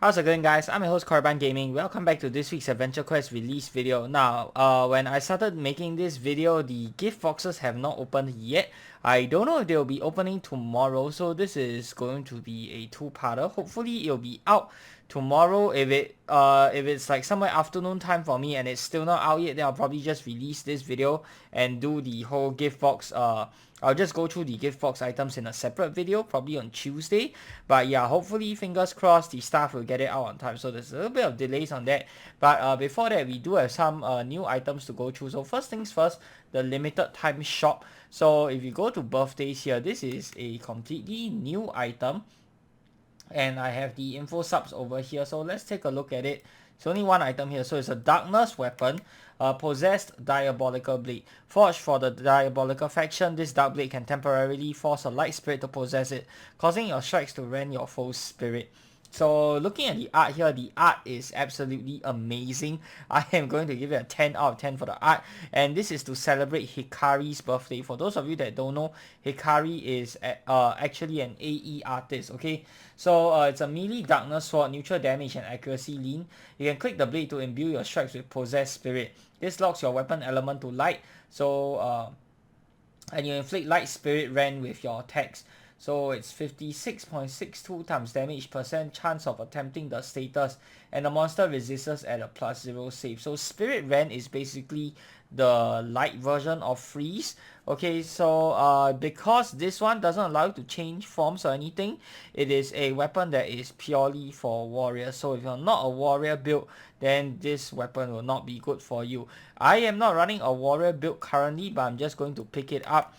How's it going, guys? I'm your host Korban Gaming. Welcome back to this week's Adventure Quest release video. Now, when I started making this video, the gift boxes have not opened yet. I don't know if they'll be opening tomorrow, so this is going to be a two-parter. Hopefully, it'll be out tomorrow. If it's like somewhere afternoon time for me and it's still not out yet, then I'll probably just release this video and do the whole gift box. I'll just go through the gift box items in a separate video, probably on Tuesday. But yeah, hopefully, fingers crossed, the staff will get it out on time. So there's a little bit of delays on that. But before that, we do have some new items to go through. So first things first, the limited time shop. So if you go to birthdays here, this is a completely new item. And I have the info subs over here. So let's take a look at it. It's only one item here. So it's a darkness weapon. Possessed Diabolical Blade. Forged for the Diabolical faction, this dark blade can temporarily force a light spirit to possess it, causing your strikes to rend your foe's spirit. So looking at the art here, the art is absolutely amazing. I am going to give it a 10 out of 10 for the art. And this is to celebrate Hikari's birthday. For those of you that don't know, Hikari is actually an AE artist, okay? So it's a melee darkness sword, neutral damage and accuracy lean. You can click the blade to imbue your strikes with possessed spirit. This locks your weapon element to light. So and you inflict light spirit rend with your attacks. So it's 56.62 times damage percent chance of attempting the status, and the monster resists at a +0 save. So Spirit Rend is basically the light version of Freeze. Okay, so because this one doesn't allow you to change forms or anything, it is a weapon that is purely for warriors. So if you're not a warrior build, then this weapon will not be good for you. I am not running a warrior build currently, but I'm just going to pick it up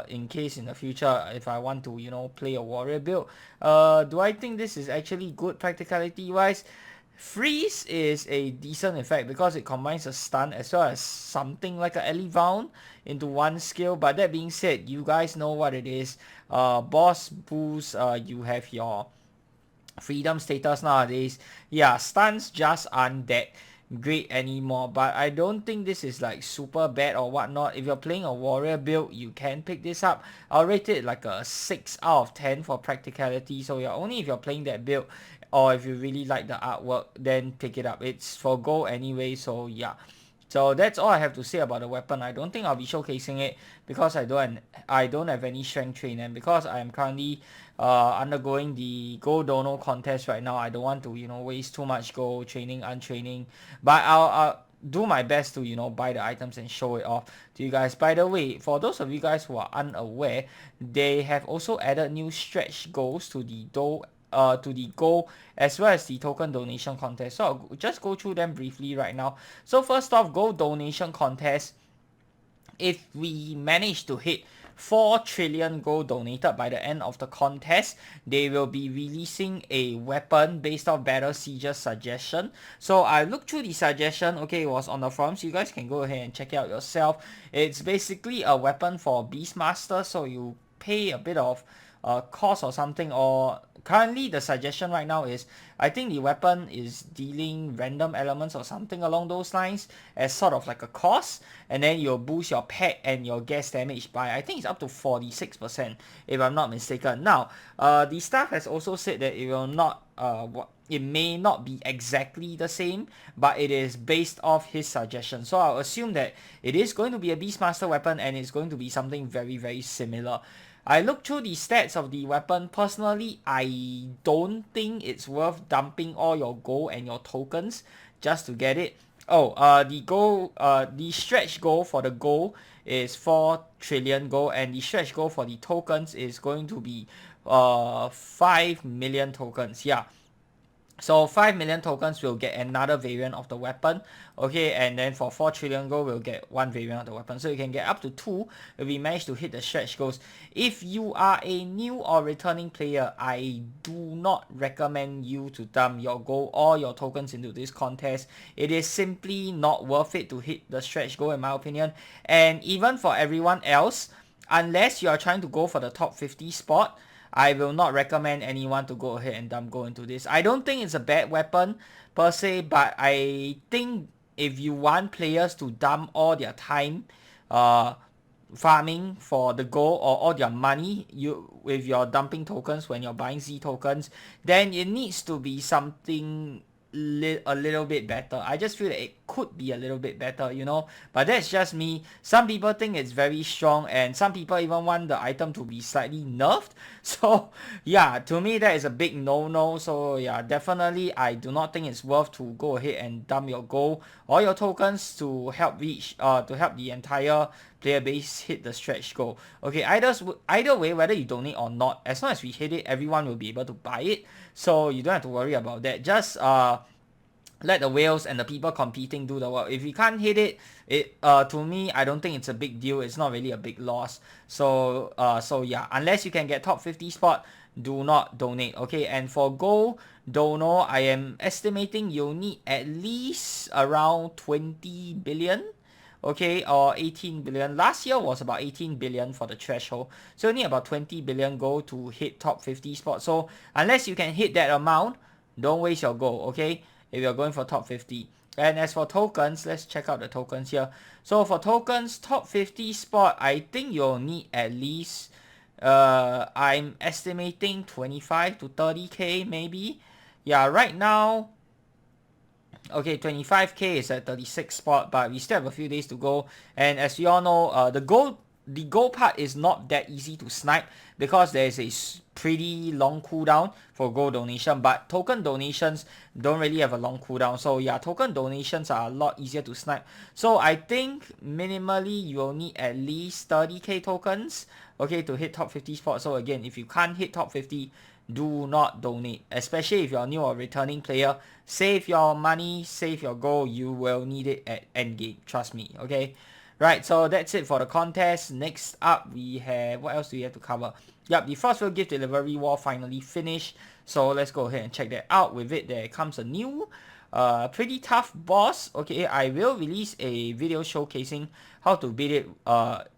in case in the future if I want to, play a warrior build. Do I think this is actually good practicality wise? Freeze is a decent effect because it combines a stun as well as something like a Elivound into one skill. But that being said, you guys know what it is. Boss boost, you have your freedom status nowadays. Yeah, stuns just aren't that great anymore, but I don't think this is like super bad or whatnot. If you're playing a warrior build, you can pick this up. I'll rate it like a 6 out of 10 for practicality. So yeah, only if you're playing that build or if you really like the artwork, then pick it up. It's for gold anyway, so yeah. So that's all I have to say about the weapon. I don't think I'll be showcasing it because I don't have any strength train, and because I am currently undergoing the gold dono contest right now, I don't want to waste too much gold training, untraining. But I'll do my best to buy the items and show it off to you guys. By the way, for those of you guys who are unaware, they have also added new stretch goals to the goal as well as the token donation contest. So I'll just go through them briefly right now. So first off, gold donation contest. If we manage to hit 4 trillion gold donated by the end of the contest, they will be releasing a weapon based off Battle Siege's suggestion. So I looked through the suggestion. Okay, it was on the forums. You guys can go ahead and check it out yourself. It's basically a weapon for Beastmaster, so you pay a bit of cost or something, or currently the suggestion right now is I think the weapon is dealing random elements or something along those lines as sort of like a cost, and then you'll boost your pet and your gas damage by I think it's up to 46% if I'm not mistaken. Now the staff has also said that it will not it may not be exactly the same, but it is based off his suggestion. So I'll assume that it is going to be a Beastmaster weapon and it's going to be something very, very similar. I looked through the stats of the weapon. Personally, I don't think it's worth dumping all your gold and your tokens just to get it. The stretch goal for the gold is 4 trillion gold, and the stretch goal for the tokens is going to be 5 million tokens. Yeah. So 5 million tokens will get another variant of the weapon, okay, and then for 4 trillion gold we'll get one variant of the weapon. So you can get up to 2 if we manage to hit the stretch goals. If you are a new or returning player, I do not recommend you to dump your gold or your tokens into this contest. It is simply not worth it to hit the stretch goal in my opinion. And even for everyone else, unless you are trying to go for the top 50 spot, I will not recommend anyone to go ahead and dump gold into this. I don't think it's a bad weapon per se, but I think if you want players to dump all their time farming for the gold or all your money with your dumping tokens when you're buying Z tokens, then it needs to be something a little bit better. I just feel that it could be a little bit better, you know, but that's just me. Some people think it's very strong, and some people even want the item to be slightly nerfed. So yeah, to me that is a big no-no. So yeah, definitely I do not think it's worth to go ahead and dump your gold or your tokens to help the entire player base hit the stretch goal. Okay, either way, whether you donate or not, as long as we hit it, everyone will be able to buy it. So you don't have to worry about that. Just let the whales and the people competing do the work. If you can't hit it, to me, I don't think it's a big deal. It's not really a big loss. So yeah, unless you can get top 50 spot, do not donate. Okay, and for gold, don't know. I am estimating you'll need at least around 20 billion. Okay, or 18 billion. Last year was about 18 billion for the threshold. So you need about 20 billion gold to hit top 50 spot. So unless you can hit that amount, don't waste your gold, okay? If you're going for top 50. And as for tokens, let's check out the tokens here. So for tokens, top 50 spot, I think you'll need at least, I'm estimating 25 to 30k maybe. Yeah, right now, okay, 25k is at 36 spot, but we still have a few days to go. And as we all know, the gold part is not that easy to snipe because there is a pretty long cooldown for gold donation, but token donations don't really have a long cooldown. So yeah, token donations are a lot easier to snipe. So I think minimally you will need at least 30k tokens, okay, to hit top 50 spot. So again, if you can't hit top 50, do not donate, especially if you're a new or returning player. Save your money, save your gold. You will need it at endgame, trust me. Okay, right, so that's it for the contest. Next up we have, what else do we have to cover? Yep, the Frostville gift delivery wall finally finished, so let's go ahead and check that out. With it there comes a new pretty tough boss. Okay, I will release a video showcasing how to beat it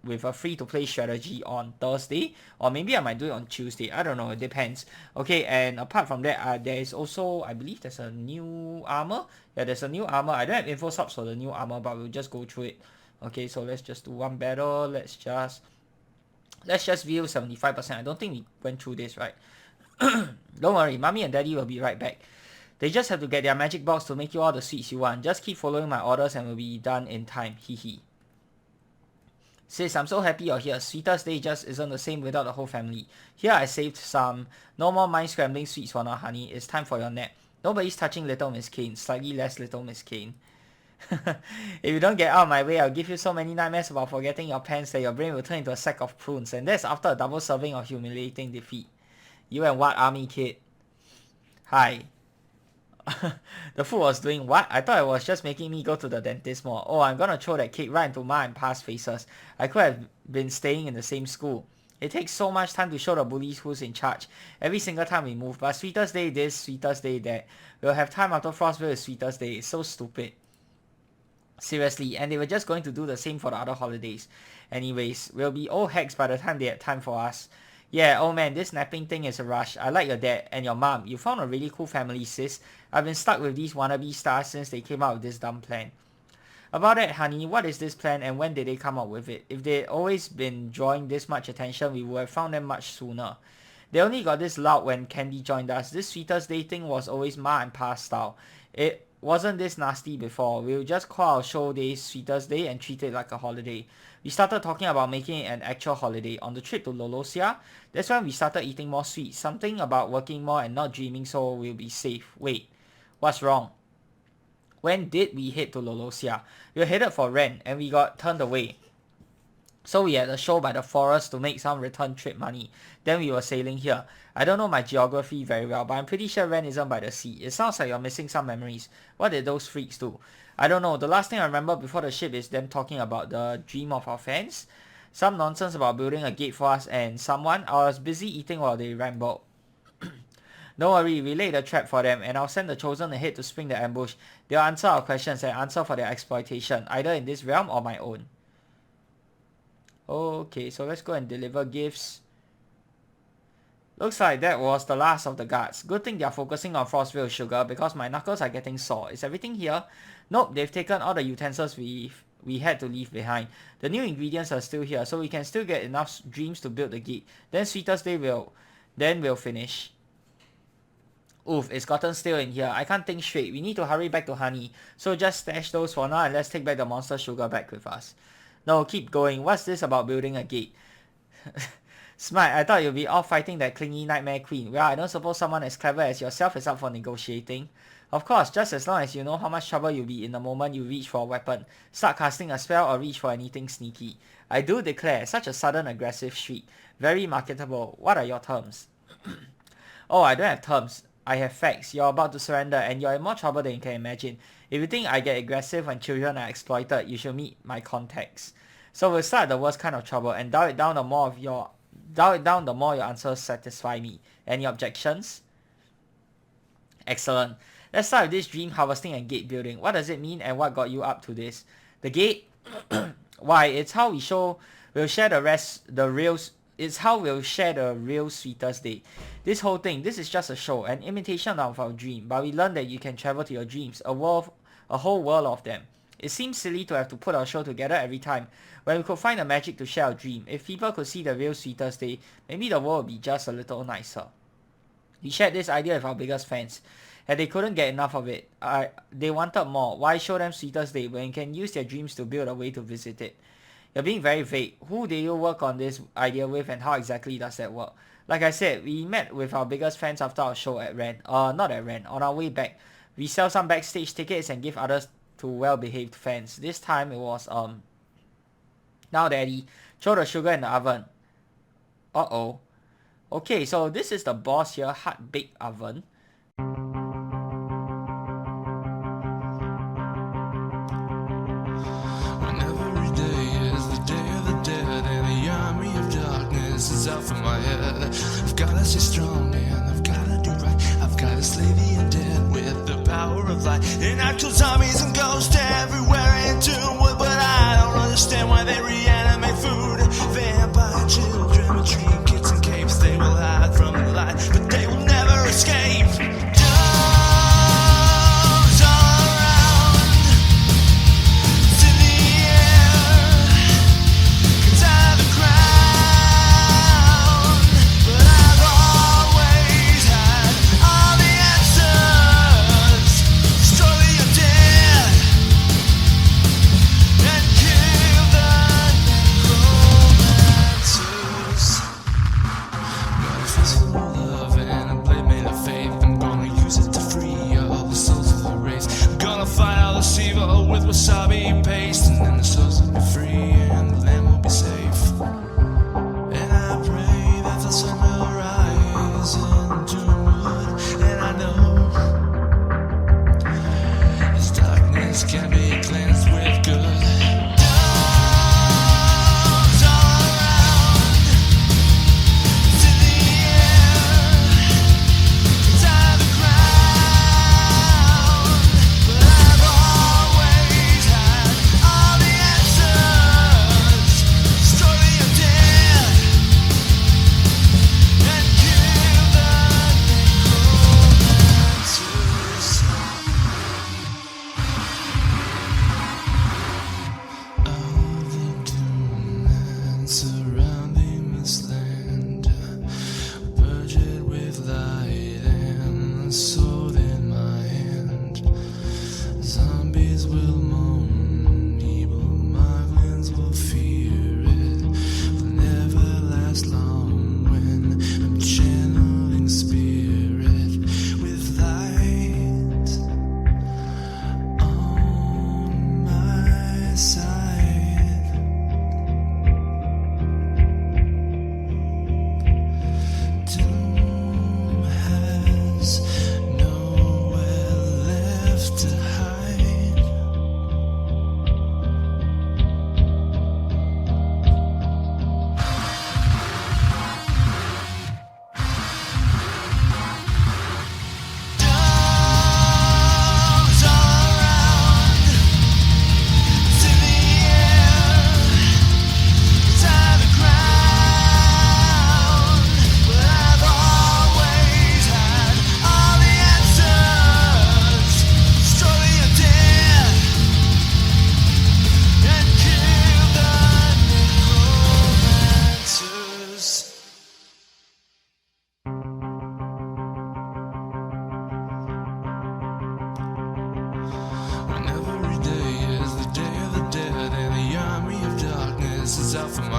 with a free-to-play strategy on Thursday, or maybe I might do it on Tuesday. I don't know, it depends. Okay, and apart from that, there is also, I believe there's a new armor. Yeah, there's a new armor. I don't have info subs for the new armor, but we'll just go through it. Okay, so let's just do one battle. Let's just view 75%. I don't think we went through this, right? Don't worry, mommy and daddy will be right back. They just have to get their magic box to make you all the sweets you want. Just keep following my orders and we'll be done in time. Hehe. Sis, I'm so happy you're here. Sweetest day just isn't the same without the whole family. Here I saved some. No more mind scrambling sweets for now, honey. It's time for your nap. Nobody's touching Little Miss Kane. Slightly less Little Miss Kane. If you don't get out of my way, I'll give you so many nightmares about forgetting your pants that your brain will turn into a sack of prunes. And that's after a double serving of humiliating defeat. You and what, army kid? Hi. The fool was doing what? I thought it was just making me go to the dentist more. Oh, I'm gonna throw that cake right into Ma and Pa's faces. I could have been staying in the same school. It takes so much time to show the bullies who's in charge. Every single time we move. But sweetest day this, sweetest day that. We'll have time after Frostville is sweetest day. It's so stupid. Seriously, and they were just going to do the same for the other holidays. Anyways, we'll be old hacks by the time they had time for us. Yeah, oh man, this napping thing is a rush. I like your dad and your mom. You found a really cool family, sis. I've been stuck with these wannabe stars since they came out with this dumb plan. About that, honey, what is this plan and when did they come up with it? If they'd always been drawing this much attention, we would have found them much sooner. They only got this loud when Candy joined us. This sweetest day thing was always Ma and Pa style. It wasn't this nasty before. We'll just call our show day Sweetest Day and treat it like a holiday. We started talking about making it an actual holiday. On the trip to Lolosia, that's when we started eating more sweets. Something about working more and not dreaming so we'll be safe. Wait, what's wrong? When did we head to Lolosia? We were headed for Ren and we got turned away. So we had a show by the forest to make some return trip money. Then we were sailing here. I don't know my geography very well, but I'm pretty sure Ren isn't by the sea. It sounds like you're missing some memories. What did those freaks do? I don't know. The last thing I remember before the ship is them talking about the dream of our fans. Some nonsense about building a gate for us and someone. I was busy eating while they rambled. Don't worry, we laid a trap for them and I'll send the Chosen ahead to spring the ambush. They'll answer our questions and answer for their exploitation, either in this realm or my own. Okay, so let's go and deliver gifts. Looks like that was the last of the guards. Good thing they are focusing on Frostville Sugar because my knuckles are getting sore. Is everything here? Nope, they've taken all the utensils we had to leave behind. The new ingredients are still here, so we can still get enough dreams to build the gate. Then Sweetest Day we'll finish. Oof, it's gotten stale in here. I can't think straight. We need to hurry back to Honey. So just stash those for now and let's take back the monster sugar back with us. No, keep going. What's this about building a gate? Smart, I thought you'd be off fighting that clingy nightmare queen. Well, I don't suppose someone as clever as yourself is up for negotiating. Of course, just as long as you know how much trouble you'll be in the moment you reach for a weapon, start casting a spell or reach for anything sneaky. I do declare, such a sudden aggressive shriek. Very marketable. What are your terms? Oh, I don't have terms. I have facts. You're about to surrender and you're in more trouble than you can imagine. If you think I get aggressive when children are exploited, you should meet my contacts. So we'll start the worst kind of trouble and dial it down the more your answers satisfy me. Any objections? Excellent. Let's start with this dream harvesting and gate building. What does it mean and what got you up to this? The gate? Why, it's how we'll share the real Sweetest Day. This whole thing, this is just a show, an imitation of our dream, but we learned that you can travel to your dreams, a whole world of them. It seems silly to have to put our show together every time, when we could find the magic to share our dream. If people could see the real Sweetest Day, maybe the world would be just a little nicer. We shared this idea with our biggest fans, and they couldn't get enough of it. They wanted more. Why show them Sweetest Day when you can use their dreams to build a way to visit it? You're being very vague. Who did you work on this idea with and how exactly does that work? Like I said, we met with our biggest fans after our show at Ren. Not at Ren, on our way back. We sell some backstage tickets and give others to well-behaved fans. This time it was, now daddy, throw the sugar in the oven. Uh-oh. Okay, so this is the boss here, Heart Baked Oven. Is out from my head. I've gotta stay strong and I've gotta do right. I've gotta slay the undead with the power of light. And I kill zombies and ghosts everywhere into wood, but I don't understand why they reanimate food. Vampire children with trinkets and capes, they will hide from the light, but they will never escape. Dogs all around, it's in the air, it's out of the ground. With wasabi paste, and then the souls will be free and the land will be safe. And I pray that the sun will rise into wood, and I know this darkness can be cleansed with good. Dogs all around, it's in the air, it's out of the ground, but I've always had all the answers. Destroy the undead and kill the necromancers. Of the doom and surrounding this land, purge it with light and the sword in my hand. Zombies will moan, evil moglins will fear it. Will never last long when I'm channeling spirit with light on my side. Doom has nowhere left to hide. Dogs all around, it's in the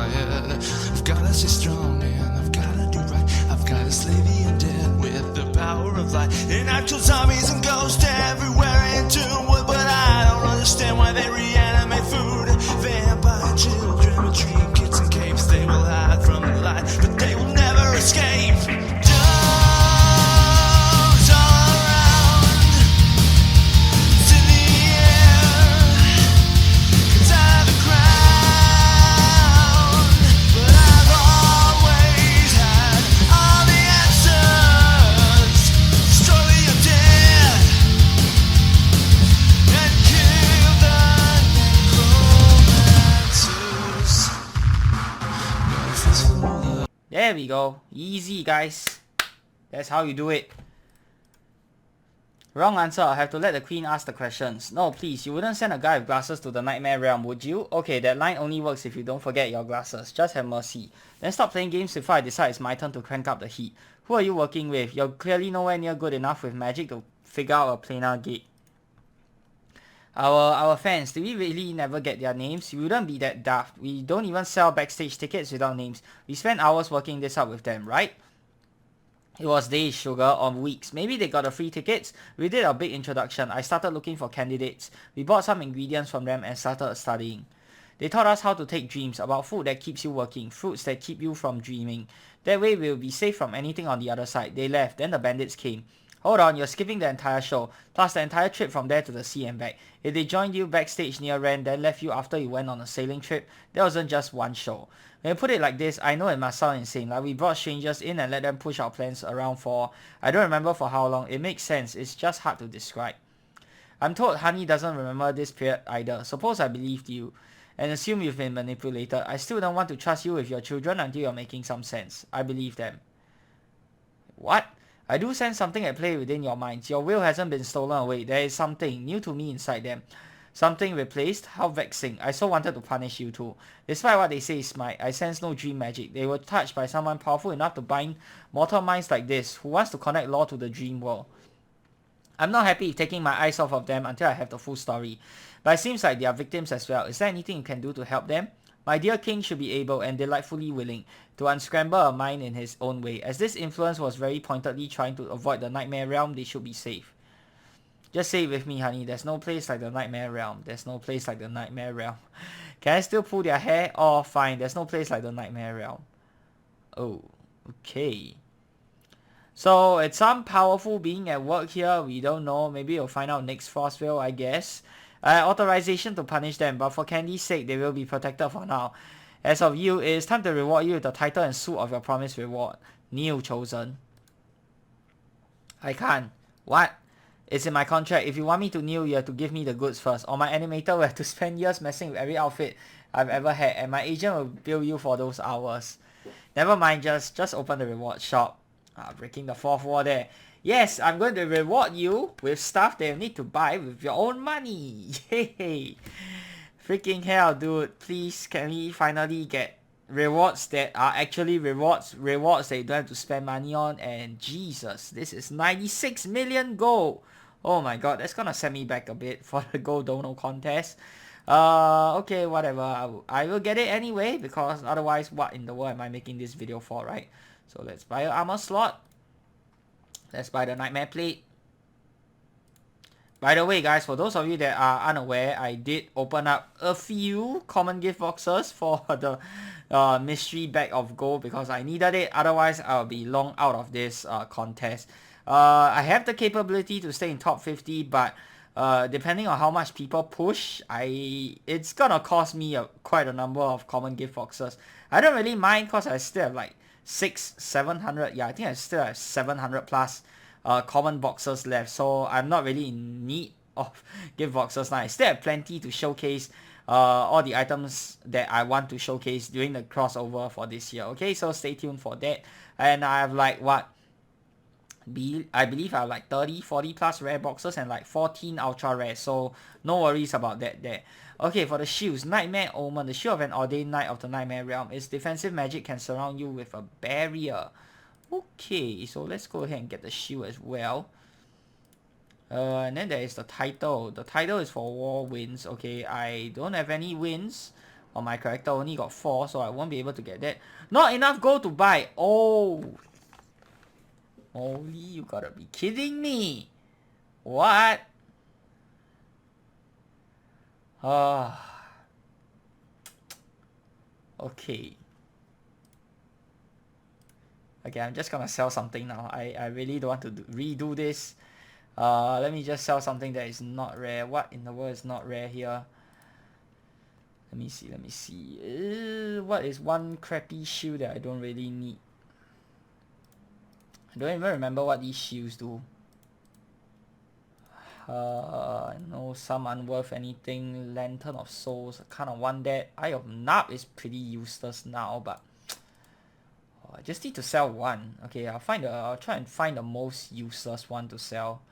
my head. I've gotta stay strong and I've gotta do right. I've gotta slay the undead with the power of light. And actual zombies and ghosts everywhere into wood, but I don't understand why they reanimate food. Vampire children with dream kits and capes, they will hide from the light, but they will never escape. Doves all around, it's in the air, comes out of the ground, but I've always had all the answers. Destroy the undead and kill the necromancers. Gotta follow the There we go. Easy, guys. That's how you do it. Wrong answer. I'll have to let the queen ask the questions. No, please. You wouldn't send a guy with glasses to the Nightmare Realm, would you? Okay, that line only works if you don't forget your glasses. Just have mercy. Then stop playing games before I decide it's my turn to crank up the heat. Who are you working with? You're clearly nowhere near good enough with magic to figure out a planar gate. Our fans, do we really never get their names? We wouldn't be that daft. We don't even sell backstage tickets without names. We spent hours working this out with them, right? It was days, sugar, or weeks. Maybe they got the free tickets. We did our big introduction. I started looking for candidates. We bought some ingredients from them and started studying. They taught us how to take dreams, about food that keeps you working, fruits that keep you from dreaming. That way we'll be safe from anything on the other side. They left, then the bandits came. Hold on, you're skipping the entire show, plus the entire trip from there to the sea and back. If they joined you backstage near Ren, then left you after you went on a sailing trip, that wasn't just one show. When you put it like this, I know it must sound insane, like we brought strangers in and let them push our plans around for, I don't remember for how long. It makes sense, it's just hard to describe. I'm told Honey doesn't remember this period either. Suppose I believed you and assume you've been manipulated. I still don't want to trust you with your children until you're making some sense. I believe them. What? I do sense something at play within your minds. Your will hasn't been stolen away. There is something new to me inside them. Something replaced? How vexing. I so wanted to punish you too. Despite what they say is smite, I sense no dream magic. They were touched by someone powerful enough to bind mortal minds like this, who wants to connect law to the dream world. I'm not happy with taking my eyes off of them until I have the full story. But it seems like they are victims as well. Is there anything you can do to help them? My dear king should be able and delightfully willing to unscramble a mind in his own way. As this influence was very pointedly trying to avoid the Nightmare Realm, they should be safe. Just say it with me, honey. There's no place like the Nightmare Realm. There's no place like the Nightmare Realm. Can I still pull their hair? Oh, fine. There's no place like the Nightmare Realm. Oh, okay. So, it's some powerful being at work here. We don't know. Maybe we'll find out next Frostville, I guess. Authorization to punish them, but for Candy's sake, they will be protected for now. As of you, it is time to reward you with the title and suit of your promised reward. Neil chosen. I can't. What? It's in my contract. If you want me to kneel, you have to give me the goods first, or my animator will have to spend years messing with every outfit I've ever had, and my agent will bill you for those hours. Never mind, just open the reward shop. Breaking the fourth wall there. Yes, I'm going to reward you with stuff that you need to buy with your own money. Yay! Freaking hell, dude. Please, can we finally get rewards that are actually rewards that you don't have to spend money on? And Jesus, this is 96 million gold. Oh my god, that's gonna set me back a bit for the gold dono contest. Okay, whatever. I will get it anyway, because otherwise, what in the world am I making this video for, right? So let's buy an armor slot. Let's buy the Nightmare Plate. By the way, guys, for those of you that are unaware, I did open up a few common gift boxes for the mystery bag of gold because I needed it. Otherwise, I'll be long out of this contest. I have the capability to stay in top 50, but depending on how much people push, it's gonna cost me quite a number of common gift boxes. I don't really mind because I still have like 700. Yeah, I think I still have 700 plus common boxes left, so I'm not really in need of gift boxes now. I still have plenty to showcase all the items that I want to showcase during the crossover for this year. Okay, so stay tuned for that. And I have like I believe I have like 40 plus rare boxes and like 14 ultra rare, so no worries about that there. Okay, for the shields, Nightmare Omen, the shield of an ordained knight of the Nightmare Realm. Its defensive magic can surround you with a barrier. Okay, so let's go ahead and get the shield as well. And then there is the title. The title is for War Winds. Okay, I don't have any winds. on my character. Only got 4, so I won't be able to get that. Not enough gold to buy. Oh. Holy, you gotta be kidding me. What? Okay. Okay, I'm just gonna sell something now. I really don't want to redo this. Let me just sell something that is not rare. What in the world is not rare here? Let me see. What is one crappy shield that I don't really need? I don't even remember what these shields do. No, some unworth anything. Lantern of Souls, I kind of want that. Eye of Nab is pretty useless now, but I just need to sell one. Okay, I'll try and find the most useless one to sell.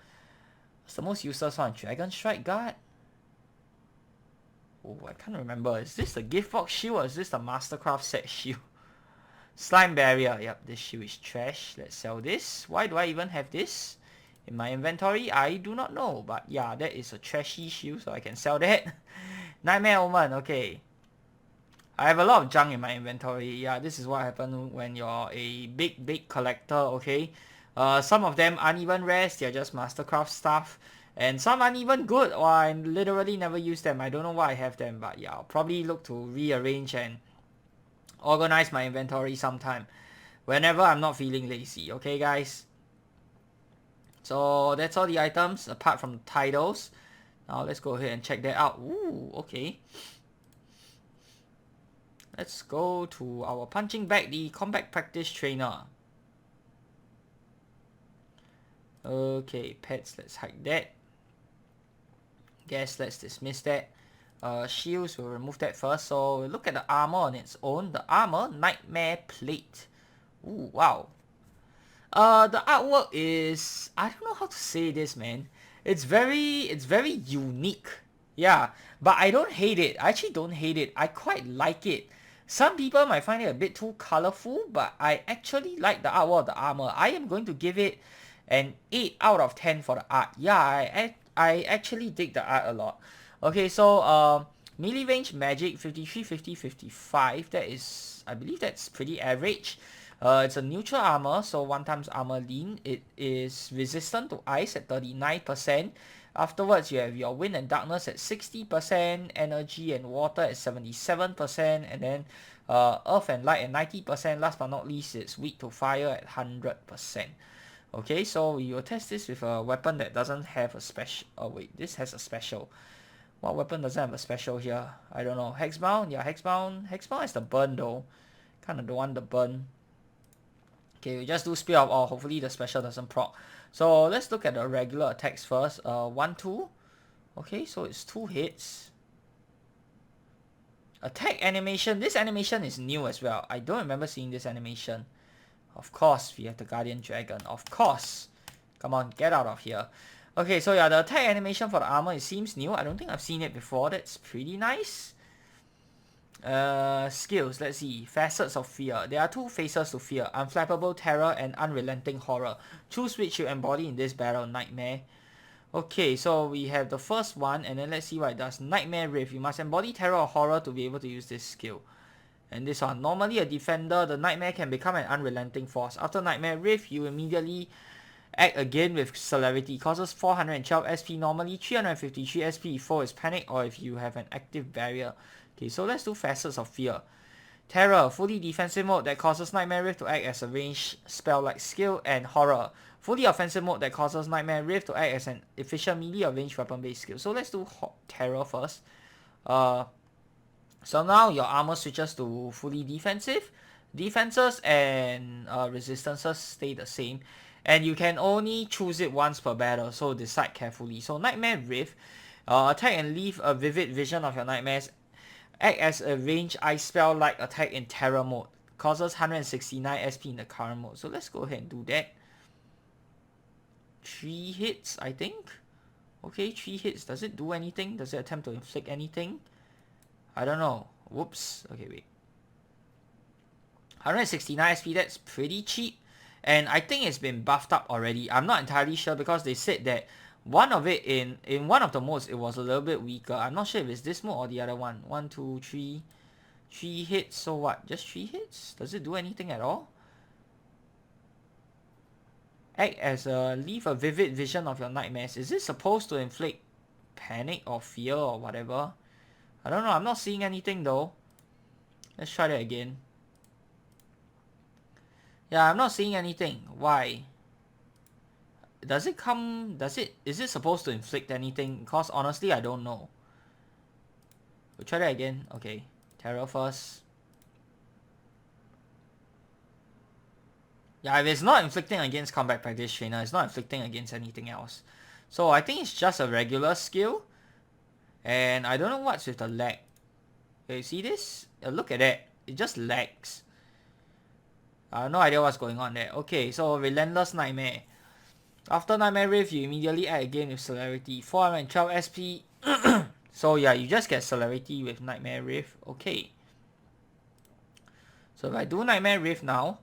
What's the most useless one? Dragon Strike Guard? Oh, I can't remember. Is this the Gift Box shield or is this the Mastercraft set shield? Slime Barrier. Yep, this shield is trash. Let's sell this. Why do I even have this in my inventory? I do not know. But yeah, that is a trashy shield, so I can sell that. Nightmare Omen. Okay. I have a lot of junk in my inventory. Yeah, this is what happens when you're a big collector, okay? Some of them aren't even rares, they're just Mastercraft stuff. And some aren't even good, or I literally never use them. I don't know why I have them, but yeah, I'll probably look to rearrange and organize my inventory sometime. Whenever I'm not feeling lazy, okay guys? So that's all the items, apart from the titles. Now let's go ahead and check that out. Ooh, okay. Let's go to our punching bag, the Combat Practice Trainer. Okay, pets, let's hide that. Guess let's dismiss that. Shields, we'll remove that first. So look at the armor on its own. The armor, Nightmare Plate. Ooh, wow. The artwork is, I don't know how to say this, man. It's very unique. Yeah, but I don't hate it. I actually don't hate it. I quite like it. Some people might find it a bit too colorful, but I actually like the artwork of the armor. I am going to give it an 8 out of 10 for the art. Yeah, I actually dig the art a lot. Okay, so melee range magic 53, 50, 55. That is, I believe that's pretty average. It's a neutral armor, so 1 times armor lean. It is resistant to ice at 39%. Afterwards, you have your wind and darkness at 60%, energy and water at 77%, and then earth and light at 90%. Last but not least, it's weak to fire at 100%. Okay, so we will test this with a weapon that doesn't have a special. Oh wait, this has a special. What weapon doesn't have a special here? I don't know. Hexbound? Yeah, Hexbound. Hexbound has the burn though. Kind of don't want the burn. Okay, we just do Spear of Awe. Hopefully the special doesn't proc. So let's look at the regular attacks first. 1, 2. Okay, so it's 2 hits. Attack animation. This animation is new as well. I don't remember seeing this animation. Of course, we have the Guardian Dragon. Of course. Come on, get out of here. Okay, so yeah, the attack animation for the armor, it seems new. I don't think I've seen it before. That's pretty nice. Skills, let's see. Facets of Fear. There are 2 faces to fear. Unflappable Terror and Unrelenting Horror. Choose which you embody in this battle. Nightmare. Okay, so we have the first one, and then let's see what it does. Nightmare Rift. You must embody terror or horror to be able to use this skill. And this one, normally a defender, the Nightmare can become an unrelenting force. After Nightmare Rift, you immediately act again with celerity. Causes 412 SP normally, 353 SP if foe is panic or if you have an active barrier. Okay, so let's do Facets of Fear. Terror, fully defensive mode that causes Nightmare Rift to act as a ranged spell-like skill. And Horror, fully offensive mode that causes Nightmare Rift to act as an efficient melee or ranged weapon-based skill. So let's do Terror first. So now your armor switches to fully defensive. Defenses and resistances stay the same. And you can only choose it once per battle, so decide carefully. So Nightmare Rift, attack and leave a vivid vision of your nightmares. Act as a ranged ice spell like attack in Terror mode. Causes 169 SP in the current mode. So let's go ahead and do that. 3 hits, I think. Okay, 3 hits. Does it do anything? Does it attempt to inflict anything? I don't know. Whoops. Okay, wait. 169 SP, that's pretty cheap. And I think it's been buffed up already. I'm not entirely sure because they said that one of it in one of the modes, it was a little bit weaker. I'm not sure if it's this mode or the other one. 1, 2, 3. 3 hits, so what? Just 3 hits? Does it do anything at all? Act as leave a vivid vision of your nightmares. Is this supposed to inflict panic or fear or whatever? I don't know. I'm not seeing anything though. Let's try that again. Yeah, I'm not seeing anything. Why? Does it come... Is it supposed to inflict anything? Because honestly, I don't know. We'll try that again. Okay. Terror first. Yeah, if it's not inflicting against combat practice trainer, it's not inflicting against anything else. So I think it's just a regular skill. And I don't know what's with the lag. Okay, see this? Look at that. It just lags. I have no idea what's going on there. Okay, so Relentless Nightmare. After Nightmare Rift, you immediately add again with Celerity. 412 SP. So yeah, you just get Celerity with Nightmare Rift. Okay. So if I do Nightmare Rift now,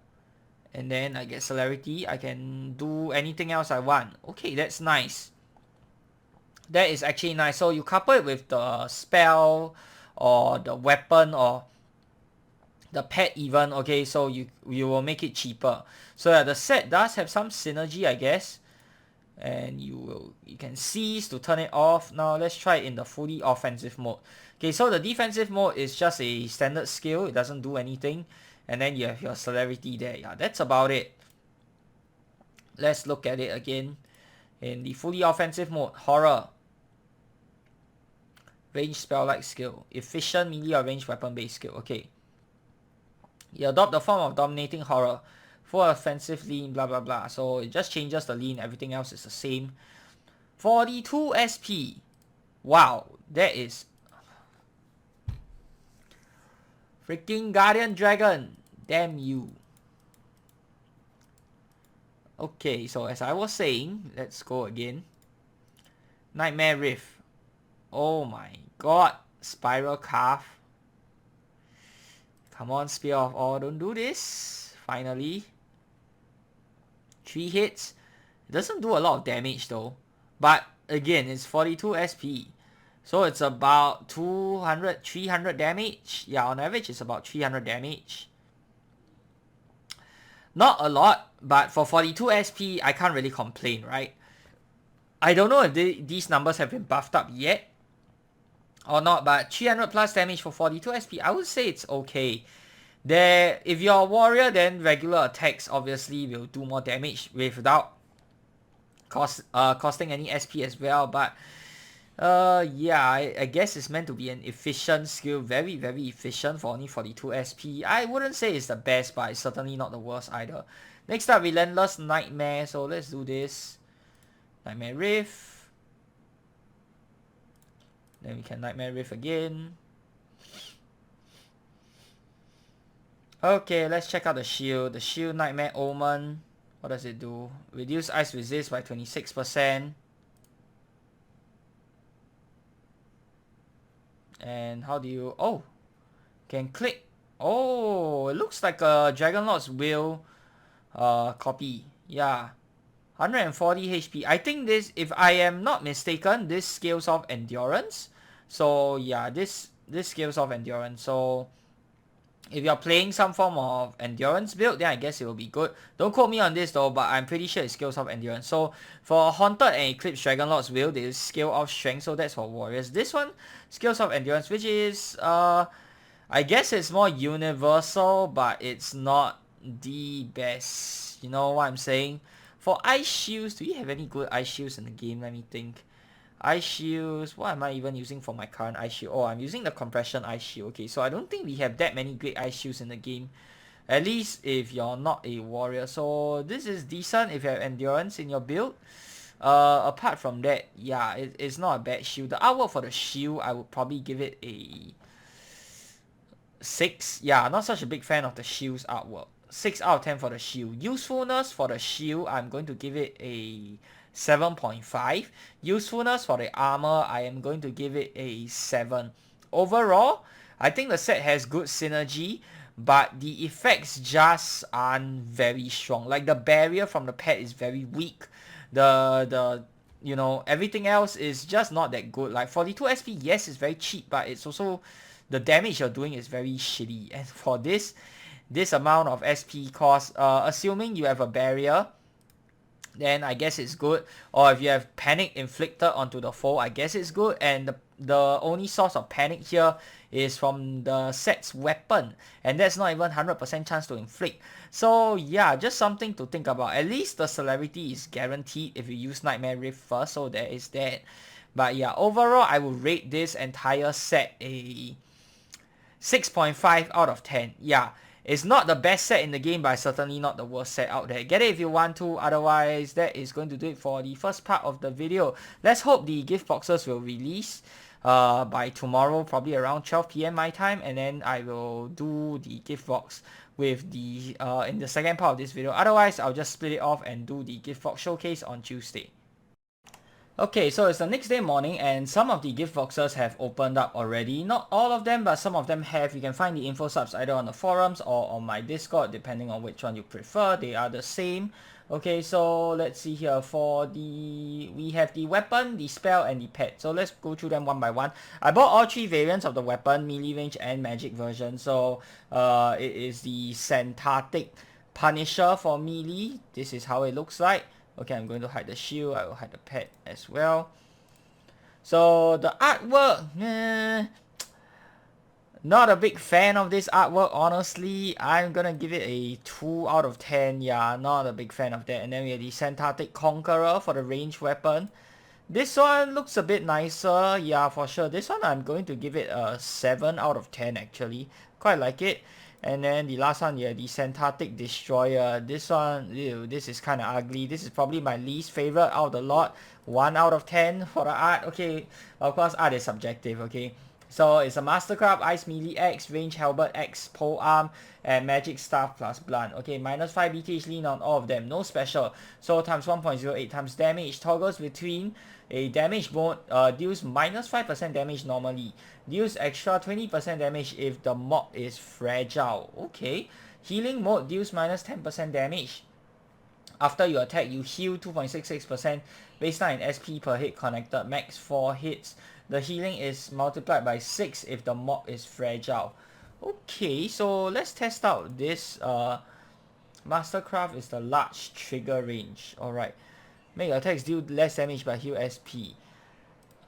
and then I get Celerity, I can do anything else I want. Okay, that's nice. That is actually nice. So you couple it with the spell or the weapon or the pet even. Okay, so you will make it cheaper. So yeah, the set does have some synergy, I guess. And you can cease to turn it off. Now let's try it in the fully offensive mode. Okay, so the defensive mode is just a standard skill. It doesn't do anything. And then you have your Celerity there. Yeah, that's about it. Let's look at it again. In the fully offensive mode, Horror. Range spell-like skill. Efficient melee or range weapon-based skill. Okay. You adopt the form of Dominating Horror. Full offensive lean, blah blah blah. So it just changes the lean. Everything else is the same. 42 SP. Wow, that is... Freaking Guardian Dragon. Damn you. Okay, so as I was saying, let's go again. Nightmare Rift. Oh my god. Spiral Calf. Come on, Spear of Awe. Don't do this. Finally. 3 hits. It doesn't do a lot of damage though. But again, it's 42 SP. So it's about 200, 300 damage. Yeah, on average it's about 300 damage. Not a lot, but for 42 SP, I can't really complain, right? I don't know if these numbers have been buffed up yet or not, but 300 plus damage for 42 SP, I would say it's okay. If you're a warrior, then regular attacks obviously will do more damage without costing any SP as well. But yeah, I guess it's meant to be an efficient skill, very very efficient for only 42 SP. I wouldn't say it's the best, but it's certainly not the worst either. Next up, Relentless Nightmare. So let's do this. Nightmare Rift. Then we can Nightmare Rift again. Okay, let's check out the shield. The shield Nightmare Omen. What does it do? Reduce ice resist by 26%. And how do you... Oh! Can click. Oh! It looks like a Dragonlord's Will copy. Yeah. 140 HP. I think this, if I am not mistaken, this scales off endurance. So yeah, this scales off endurance. So if you're playing some form of endurance build, then I guess it will be good. Don't quote me on this though, but I'm pretty sure it scales off endurance. So for Haunted and Eclipse Dragonlord's Will, they scale off strength, so that's for warriors. This one scales off endurance, which is I guess it's more universal, but it's not the best. You know what I'm saying? For ice shields, do you have any good ice shields in the game? Let me think. Ice shields, what am I even using for my current ice shield? Oh, I'm using the compression ice shield. Okay, so I don't think we have that many great ice shields in the game. At least if you're not a warrior. So this is decent if you have endurance in your build. Apart from that, yeah, it's not a bad shield. The artwork for the shield, I would probably give it a 6. Yeah, not such a big fan of the shield's artwork. 6 out of 10 for the shield. Usefulness for the shield, I'm going to give it a 7.5. Usefulness for the armor, I am going to give it a 7. Overall, I think the set has good synergy, but the effects just aren't very strong. Like the barrier from the pet is very weak. The you know, everything else is just not that good. Like 42 SP, yes, it's very cheap, but it's also the damage you're doing is very shitty. And for this amount of SP cost, assuming you have a barrier, then I guess it's good. Or if you have panic inflicted onto the foe, I guess it's good. And the only source of panic here is from the set's weapon, and that's not even 100% chance to inflict. So yeah, just something to think about. At least the celerity is guaranteed if you use Nightmare Rift first, so there is that. But yeah, overall I would rate this entire set a 6.5 out of 10. Yeah, it's not the best set in the game, but certainly not the worst set out there. Get it if you want to. Otherwise, that is going to do it for the first part of the video. Let's hope the gift boxes will release by tomorrow, probably around 12 PM my time, and then I will do the gift box with the in the second part of this video. Otherwise, I'll just split it off and do the gift box showcase on Tuesday. Okay, so it's the next day morning and some of the gift boxes have opened up already. Not all of them, but some of them have. You can find the info subs either on the forums or on my Discord, depending on which one you prefer. They are the same. Okay, so let's see here. We have the weapon, the spell, and the pet. So let's go through them one by one. I bought all three variants of the weapon, melee range and magic version. So it is the Syntactic Punisher for melee. This is how it looks like. Okay, I'm going to hide the shield. I will hide the pet as well. So the artwork, not a big fan of this artwork, honestly. I'm gonna give it a 2 out of 10. Yeah, not a big fan of that. And then we have the Syntactic Conqueror for the ranged weapon. This one looks a bit nicer. Yeah, for sure. This one I'm going to give it a 7 out of 10 actually. Quite like it. And then the last one, yeah, the Syntactic Destroyer. This one, ew, this is kind of ugly. This is probably my least favorite out of the lot. 1 out of 10 for the art. Okay, of course, art is subjective, okay. So it's a Mastercraft Ice Melee X, Range Halberd X, Pole Arm, and Magic Staff plus Blunt. Okay, minus 5 BTH lean on all of them. No special. So times 1.08 times damage. Toggles between a damage mode. Deals minus 5% damage normally. Deals extra 20% damage if the mob is fragile. Okay. Healing mode deals minus 10% damage. After you attack, you heal 2.66%. Baseline SP per hit connected. Max 4 hits. The healing is multiplied by 6 if the mob is fragile. Okay, so let's test out this. Mastercraft is the large trigger range. Alright. Make your attacks deal less damage but heal SP.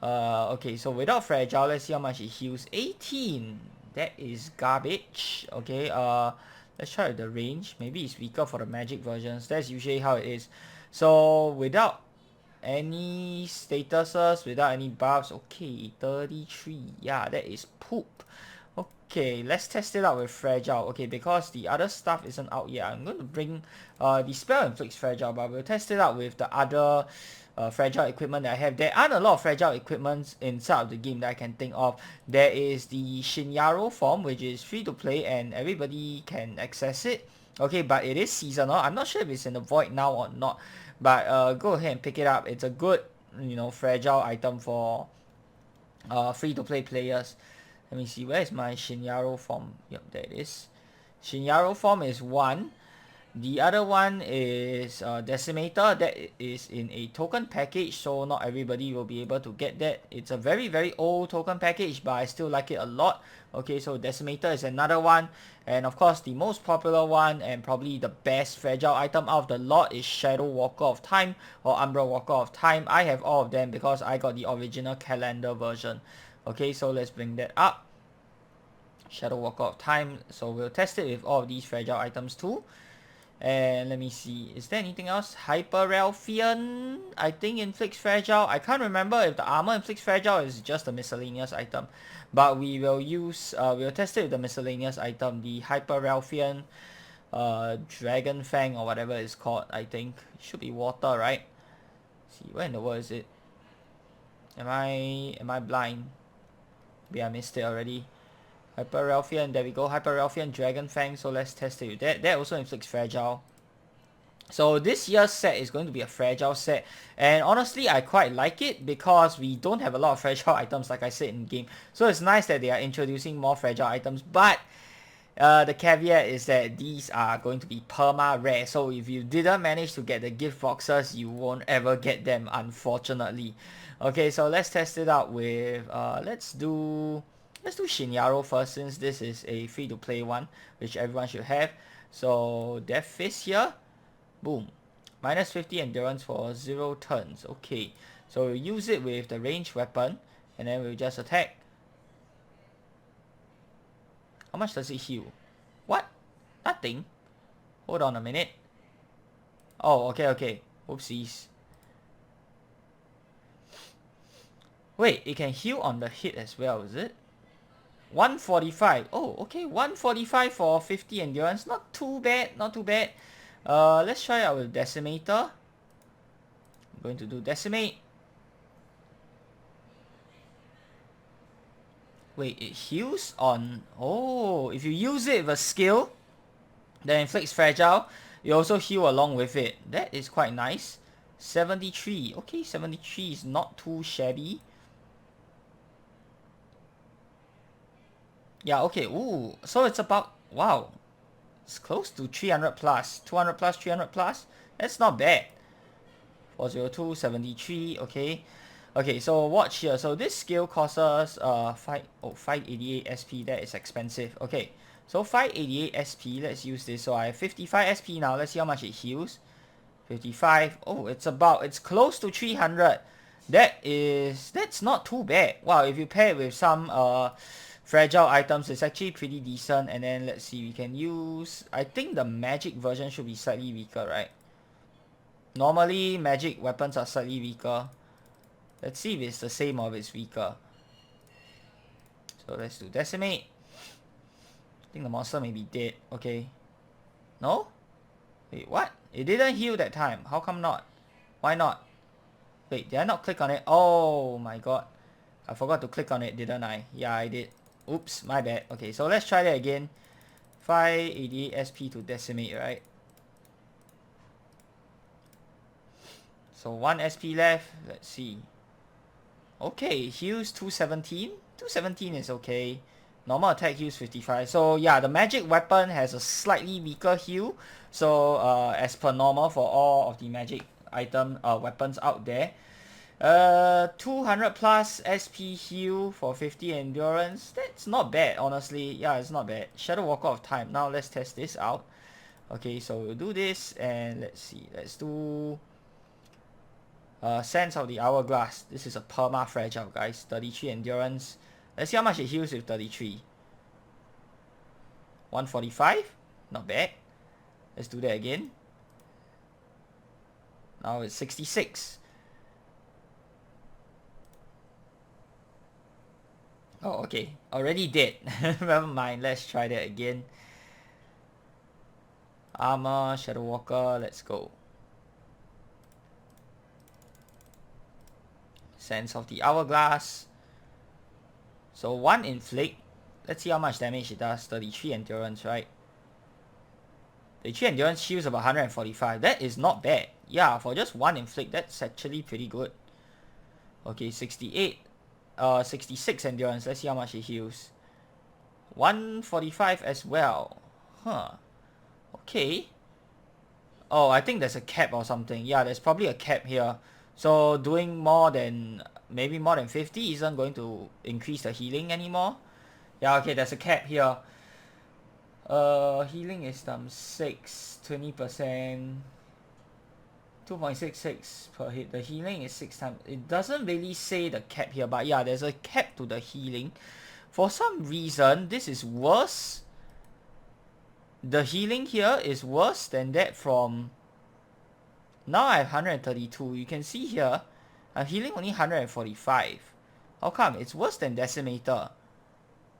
Okay, so without fragile, let's see how much it heals. 18. That is garbage. Okay, let's try with the range. Maybe it's weaker for the magic versions. That's usually how it is. So without any statuses, without any buffs, okay, 33. Yeah, that is poop. Okay, let's test it out with fragile. Okay, because the other stuff isn't out yet, I'm going to bring the spell inflicts fragile, but we'll test it out with the other fragile equipment that I have. There aren't a lot of fragile equipments inside of the game that I can think of. There is the Shinyaro form, which is free to play and everybody can access it. Okay, but it is seasonal. I'm not sure if it's in the void now or not, but go ahead and pick it up. It's a good, you know, fragile item for free to play players. Let me see, where is my Shinyaro form? Yep, there it is. Shinyaro form is 1. The other one is Decimator. That is in a token package, so not everybody will be able to get that. It's a very, very old token package, but I still like it a lot. Okay, so Decimator is another one. And of course, the most popular one and probably the best fragile item out of the lot is Shadow Walker of Time or Umbra Walker of Time. I have all of them because I got the original calendar version. Okay, so let's bring that up. Shadow Walker of Time. So we'll test it with all of these fragile items too. And let me see, is there anything else? Hyperalfian, I think, inflicts fragile. I can't remember if the armor inflicts fragile or is just a miscellaneous item. But we will use, we'll test it with the miscellaneous item, the Hyperalfian Dragon Fang or whatever it's called, I think. It should be water, right? Let's see, where in the world is it? Am I blind? Maybe I missed it already. Hyperalfian, there we go. Hyperalfian Dragon Fang. So let's test it with that. That also inflicts fragile. So this year's set is going to be a fragile set. And honestly, I quite like it because we don't have a lot of fragile items like I said in game. So it's nice that they are introducing more fragile items. But The caveat is that these are going to be perma rare, so if you didn't manage to get the gift boxes, you won't ever get them, unfortunately. Okay, so let's test it out with let's do Shinyaro first, since this is a free to play one, which everyone should have. So Death Fist here, boom, minus 50 endurance for 0 turns. Okay, so we'll use it with the ranged weapon, and then we'll just attack. How much does it heal? What? Nothing. Hold on a minute. Oh, okay. Oopsies. Wait, it can heal on the hit as well, is it? 145. Oh, okay. 145 for 50 endurance. Not too bad. Not too bad. Let's try out with Decimator. I'm going to do Decimate. Wait, it heals on... Oh, if you use it with a skill that inflicts fragile, you also heal along with it. That is quite nice. 73. Okay, 73 is not too shabby. Yeah, okay. Ooh, so it's about... Wow. It's close to 300 plus. 200 plus, 300 plus. That's not bad. 402, 73. Okay. Okay, so watch here. So this skill costs us 588 SP. That is expensive. Okay, so 588 SP. Let's use this. So I have 55 SP now. Let's see how much it heals. 55. Oh, it's close to 300. That's not too bad. Wow, if you pair it with some fragile items, it's actually pretty decent. And then let's see, we can use... I think the magic version should be slightly weaker, right? Normally, magic weapons are slightly weaker. Let's see if it's the same or if it's weaker. So let's do Decimate. I think the monster may be dead. Okay. No? Wait, what? It didn't heal that time. How come not? Why not? Wait, did I not click on it? Oh my god. I forgot to click on it, didn't I? Yeah, I did. Oops, my bad. Okay, so let's try that again. 588 SP to Decimate, right? So 1 SP left. Let's see. Okay, heals 217. 217 is okay. Normal attack heals 55. So yeah, the magic weapon has a slightly weaker heal. So as per normal for all of the magic weapons out there. 200 plus SP heal for 50 endurance. That's not bad, honestly. Yeah, it's not bad. Shadow Walker of Time. Now let's test this out. Okay, so we'll do this and let's see. Let's do Sands of the Hourglass. This is a perma fragile, guys. 33 endurance. Let's see how much it heals with 33. 145. Not bad. Let's do that again. Now it's 66. Oh, okay. Already dead. Never mind. Let's try that again. Armor, Shadow Walker. Let's go. Sands of the Hourglass. So 1 inflict. Let's see how much damage it does. 33 endurance, right? 33 endurance shields about 145. That is not bad. Yeah, for just 1 inflict, that's actually pretty good. Okay, 68. 66 endurance. Let's see how much it heals. 145 as well. Huh. Okay. Oh, I think there's a cap or something. Yeah, there's probably a cap here. So doing maybe more than 50 isn't going to increase the healing anymore. Yeah, okay, there's a cap here. Healing is times 6, 20%, 2.66 per hit. The healing is 6 times. It doesn't really say the cap here, but yeah, there's a cap to the healing. For some reason, this is worse. The healing here is worse than that from... Now I have 132. You can see here, I'm healing only 145. How come? It's worse than Decimator.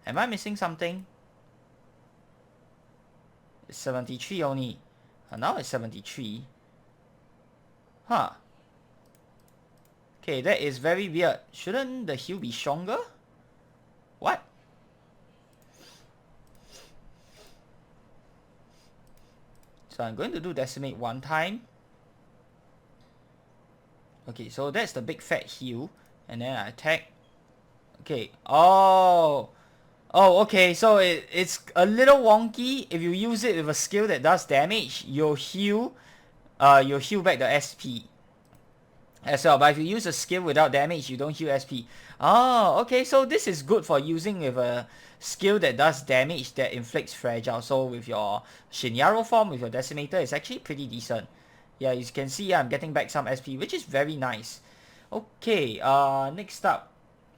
Am I missing something? It's 73 only. And now it's 73. Huh. Okay, that is very weird. Shouldn't the heal be stronger? What? So I'm going to do Decimate 1 time. Okay, so that's the big fat heal. And then I attack. Okay. Oh. Oh, okay, so it's a little wonky. If you use it with a skill that does damage, you'll heal back the SP as well. But if you use a skill without damage, you don't heal SP. Oh, okay, so this is good for using with a skill that does damage that inflicts fragile. So with your Shinjaro form, with your Decimator, it's actually pretty decent. Yeah, you can see I'm getting back some SP, which is very nice. Okay, next up,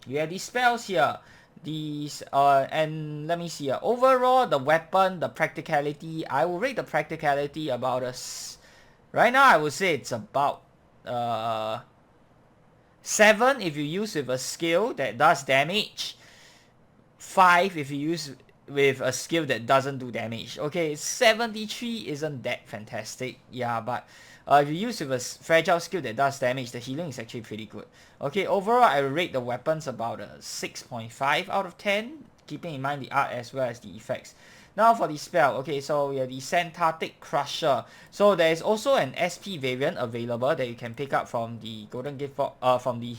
we have these spells here. These, and let me see. Overall, the weapon, the practicality, I will rate the practicality about right now, I would say it's about 7 if you use with a skill that does damage. 5 if you use with a skill that doesn't do damage. Okay, 73 isn't that fantastic. Yeah, but if you use with a fragile skill that does damage, the healing is actually pretty good. Okay, overall I rate the weapons about a 6.5 out of 10, keeping in mind the art as well as the effects. Now for the spell, okay, so we have the Centartic Crusher. So there is also an SP variant available that you can pick up from the Golden Gift from the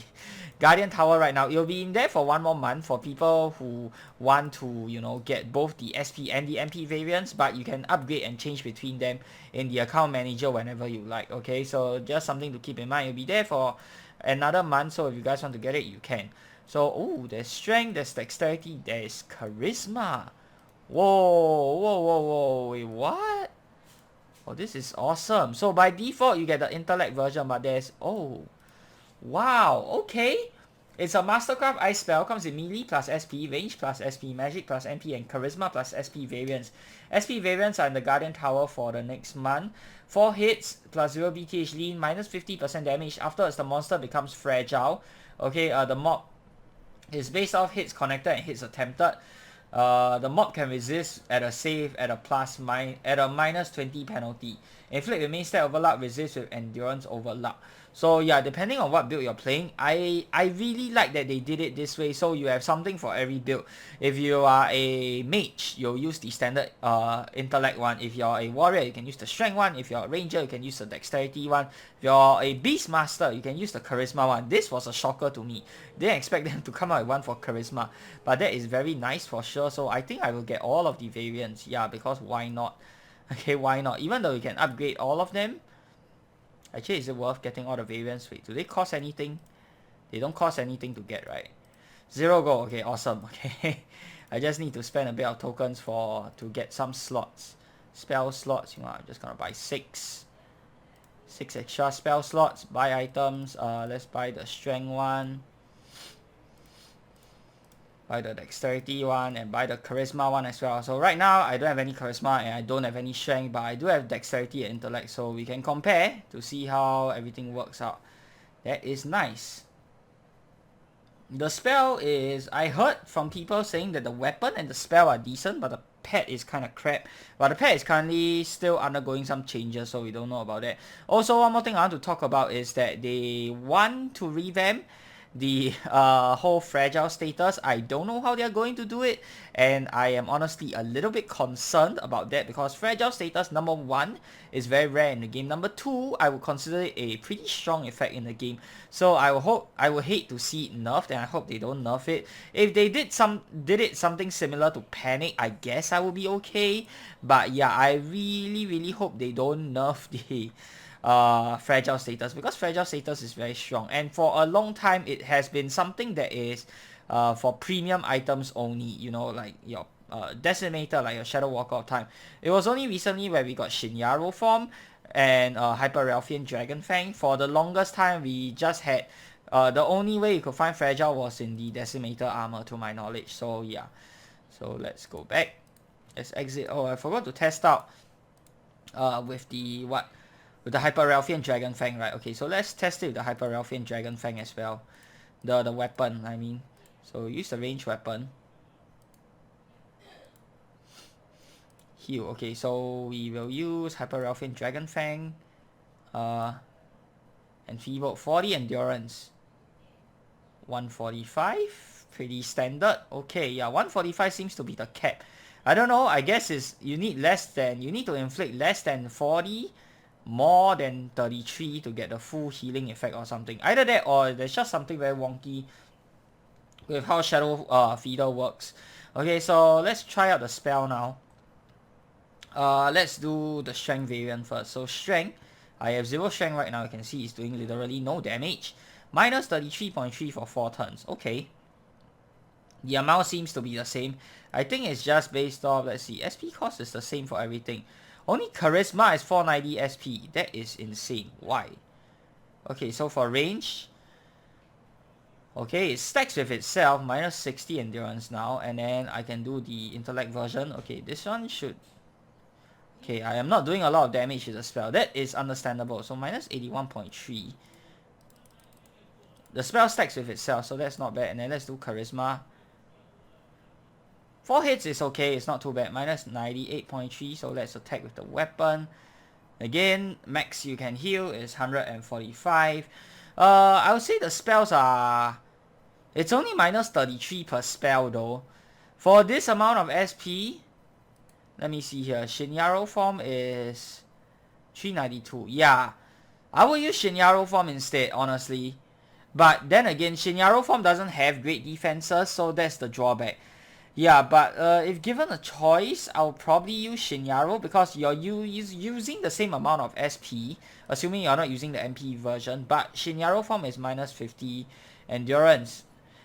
Guardian Tower right now. It'll be in there for 1 more month for people who want to, you know, get both the SP and the MP variants, but you can upgrade and change between them in the account manager whenever you like. Okay, so just something to keep in mind. It'll be there for another month, so if you guys want to get it, you can. So, oh, there's strength, there's dexterity, there's charisma. Whoa, whoa, whoa, whoa, wait, what? Oh, this is awesome. So by default, you get the intellect version, but there's, oh, wow, okay. It's a Mastercraft Ice spell, comes in melee plus SP, range plus SP, magic plus MP, and charisma plus SP variants. SP variants are in the Guardian Tower for the next month. 4 hits plus 0 BTH lean, minus 50% damage. Afterwards, the monster becomes fragile. Okay, the mob is based off hits connected and hits attempted. The mob can resist at a save at a minus 20 penalty. Inflict with main stat overlap, resist with endurance overlap. So yeah, depending on what build you're playing, I really like that they did it this way. So you have something for every build. If you are a mage, you'll use the standard intellect one. If you're a warrior, you can use the strength one. If you're a ranger, you can use the dexterity one. If you're a beast master, you can use the charisma one. This was a shocker to me. Didn't expect them to come out with one for charisma, but that is very nice for sure. So I think I will get all of the variants. Yeah, because why not? Okay, why not? Even though you can upgrade all of them, actually, is it worth getting all the variants? Wait, do they cost anything? They don't cost anything to get, right? 0 gold. Okay, awesome. Okay, I just need to spend a bit of tokens to get some slots. Spell slots. You know, I'm just gonna buy 6 extra spell slots. Buy items. Let's buy the strength one. Buy the dexterity one and buy the charisma one as well. So right now I don't have any charisma and I don't have any strength, but I do have dexterity and intellect, so we can compare to see how everything works out. That is nice. The spell is, I heard from people saying that the weapon and the spell are decent, but the pet is kind of crap. But the pet is currently still undergoing some changes, so we don't know about that. Also, one more thing I want to talk about is that they want to revamp the whole fragile status. I don't know how they're going to do it, and I am honestly a little bit concerned about that, because fragile status, number 1, is very rare in the game. Number 2, I would consider it a pretty strong effect in the game. So I would hate to see it nerfed, and I hope they don't nerf it. If they did it something similar to Panic, I guess I would be okay. But yeah, I really hope they don't nerf the fragile status, because fragile status is very strong, and for a long time it has been something that is for premium items only, you know, like your Decimator, like your Shadow Walker of Time. It was only recently where we got Shinjaro form and Hyperelfian Dragonfang. For the longest time we just had the only way you could find fragile was in the Decimator armor, to my knowledge. So yeah, so let's go back, let's exit. Oh, I forgot to test out with the Hyperelfian Dragonfang, right? Okay, so let's test it with the Hyperelfian Dragonfang as well. The weapon, I mean. So use the ranged weapon. Heal. Okay, so we will use Hyperelfian Dragonfang. And Feeble 40 endurance. 145. Pretty standard. Okay, yeah, 145 seems to be the cap. I don't know, I guess you need to inflict less than 40, more than 33 to get the full healing effect or something. Either that or there's just something very wonky with how Shadow Feeder works. Okay, so let's try out the spell now. Let's do the strength variant first. So strength, I have 0 strength right now. You can see it's doing literally no damage. Minus 33.3 for 4 turns. Okay. The amount seems to be the same. I think it's just based off, let's see, SP cost is the same for everything. Only Charisma is 490 SP. That is insane. Why? Okay, so for range, okay, it stacks with itself, minus 60 endurance now, and then I can do the intellect version. Okay, this one should... Okay, I am not doing a lot of damage with the spell. That is understandable. So minus 81.3. The spell stacks with itself, so that's not bad. And then let's do Charisma. 4 hits is okay, it's not too bad. Minus 98.3, so let's attack with the weapon. Again, max you can heal is 145. I would say the spells are... It's only minus 33 per spell though. For this amount of SP, let me see here. Shinyaru form is 392. Yeah, I will use Shinyaru form instead, honestly. But then again, Shinyaru form doesn't have great defenses, so that's the drawback. Yeah, but if given a choice, I'll probably use Shinyaru because you're using the same amount of SP, assuming you're not using the MP version, but Shinyaru form is minus 50 endurance.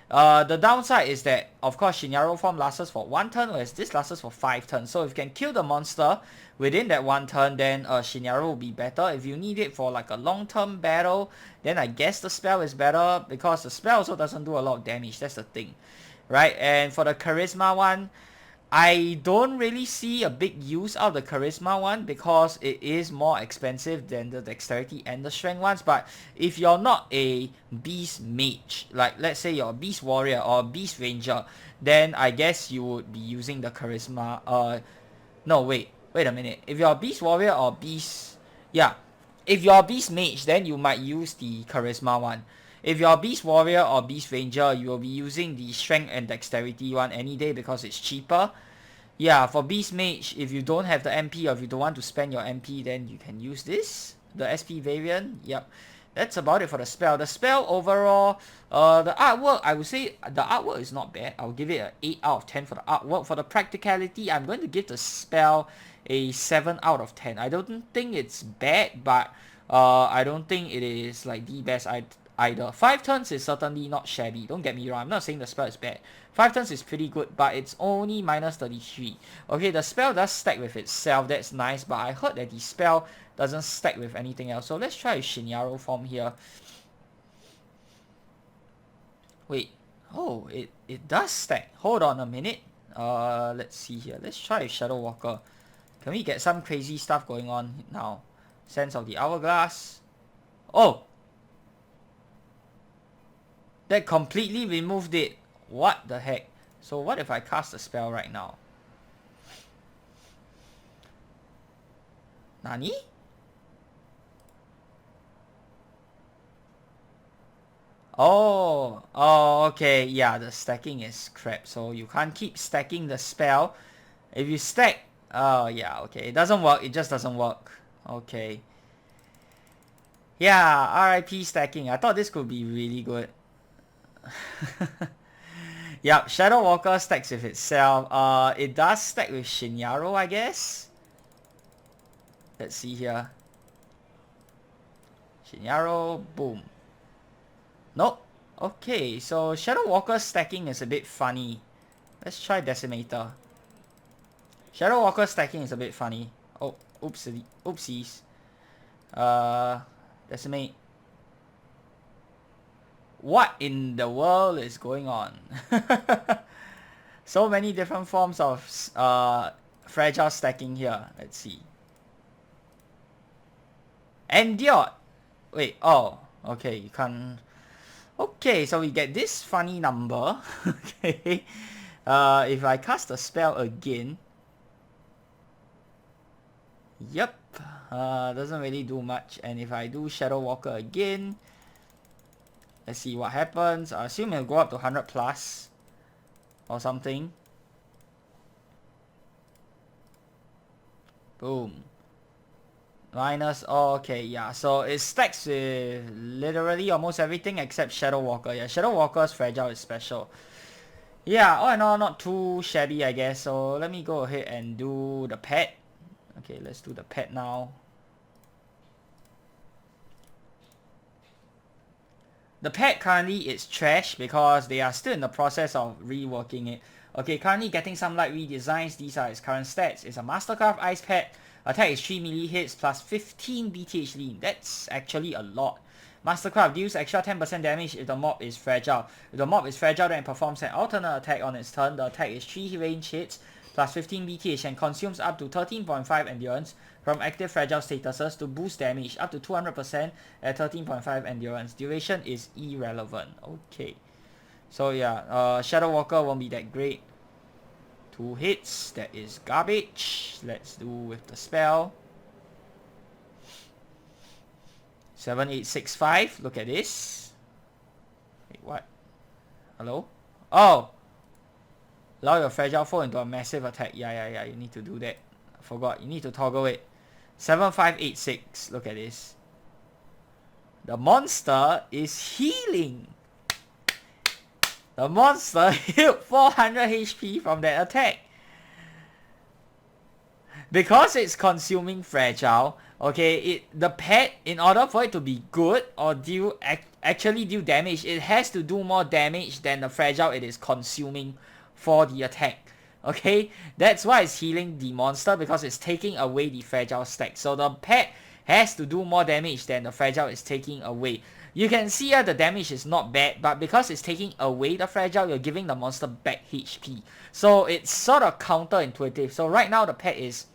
The downside is that, of course, Shinyaru form lasts for 1 turn, whereas this lasts for 5 turns. So if you can kill the monster within that 1 turn, then Shinyaru will be better. If you need it for like a long-term battle, then I guess the spell is better because the spell also doesn't do a lot of damage. That's the thing. Right, and for the Charisma one, I don't really see a big use out of the Charisma one because it is more expensive than the Dexterity and the Strength ones. But if you're not a Beast Mage, like let's say you're a Beast Warrior or a Beast Ranger, then I guess you would be using the Charisma. No, wait a minute. If you're a Beast Warrior or Beast... Yeah, if you're a Beast Mage, then you might use the Charisma one. If you're a Beast Warrior or Beast Ranger, you will be using the Strength and Dexterity one any day because it's cheaper. Yeah, for Beast Mage, if you don't have the MP or if you don't want to spend your MP, then you can use this, the SP variant. Yep, that's about it for the spell. The spell overall, the artwork, I would say the artwork is not bad. I'll give it an 8 out of 10 for the artwork. For the practicality, I'm going to give the spell a 7 out of 10. I don't think it's bad, but I don't think it is like the best either. 5 turns is certainly not shabby, don't get me wrong. I'm not saying the spell is bad. 5 turns is pretty good, but it's only minus 33. Okay, the spell does stack with itself, that's nice, but I heard that the spell doesn't stack with anything else. So let's try Shinyaru form here. Wait, oh, it does stack. Hold on a minute. Let's see here. Let's try Shadow Walker. Can we get some crazy stuff going on now? Sense of the Hourglass. Oh! That completely removed it. What the heck? So what if I cast a spell right now? Nani? Oh, okay. Yeah, the stacking is crap. So you can't keep stacking the spell. If you stack, yeah, okay. It doesn't work. It just doesn't work. Okay. Yeah, RIP stacking. I thought this could be really good. Yep, Shadow Walker stacks with itself. It does stack with Shinyaru, I guess. Let's see here. Shinyaru, boom. Nope. Okay, so Shadow Walker stacking is a bit funny. Let's try Decimator. Shadow Walker stacking is a bit funny. Oh, oopsies. Decimate. What in the world is going on? So many different forms of fragile stacking here. Let's see. Endured. Wait, oh, okay, you can't... Okay, so we get this funny number. Okay. If I cast a spell again... Yep. Doesn't really do much. And if I do Shadow Walker again... Let's see what happens. I assume it'll go up to 100 plus. Or something. Boom. Minus, oh, okay, yeah. So it stacks with literally almost everything except Shadow Walker. Yeah, Shadow Walker's fragile is special. Yeah, all in all, not too shabby, I guess. So let me go ahead and do the pet. Okay, let's do the pet now. The pet currently is trash because they are still in the process of reworking it. Okay, currently getting some light redesigns. These are its current stats. It's a Mastercraft Ice Pet. Attack is 3 melee hits plus 15 BTH lean. That's actually a lot. Mastercraft deals extra 10% damage if the mob is fragile. If the mob is fragile, then it performs an alternate attack on its turn. The attack is 3 range hits plus 15 BTH and consumes up to 13.5 endurance from active fragile statuses to boost damage up to 200% at 13.5 endurance. Duration is irrelevant. Okay. So yeah, Shadow Walker won't be that great. 2 hits, that is garbage. Let's do with the spell. 7865, look at this. Wait, what? Hello? Oh! Allow your fragile foe into a massive attack. Yeah, you need to do that. I forgot, you need to toggle it. 7586, look at this. The monster is healing. The monster healed 400 HP from that attack. Because it's consuming fragile, okay, the pet, in order for it to be good or actually deal damage, it has to do more damage than the fragile it is consuming for the attack. Okay, that's why it's healing the monster, because it's taking away the fragile stack. So the pet has to do more damage than the fragile is taking away. You can see here the damage is not bad, but because it's taking away the fragile, you're giving the monster back HP. So it's sort of counterintuitive. So right now the pet is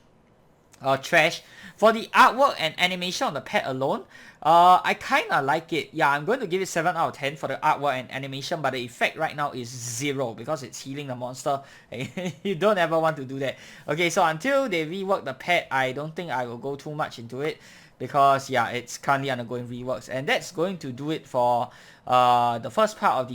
trash. For the artwork and animation on the pet alone, I kind of like it. Yeah, I'm going to give it 7 out of 10 for the artwork and animation, but the effect right now is 0 because it's healing the monster. You don't ever want to do that. Okay, so until they rework the pet, I don't think I will go too much into it, because yeah, it's currently undergoing reworks, and that's going to do it for the first part of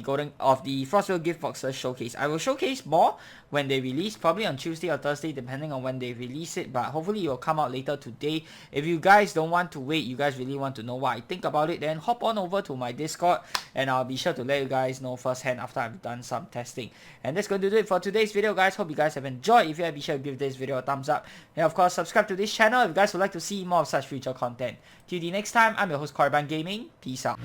the Frostville Gift Boxes showcase. I will showcase more when they release, probably on Tuesday or Thursday, depending on when they release it, but hopefully it will come out later today. If you guys don't want to wait, you guys really want to know what I think about it, then hop on over to my Discord and I'll be sure to let you guys know firsthand after I've done some testing. And that's going to do it for today's video, guys. Hope you guys have enjoyed. If you have, be sure to give this video a thumbs up, and of course subscribe to this channel if you guys would like to see more of such future content. Till the next time, I'm your host Korriban Gaming. Peace out.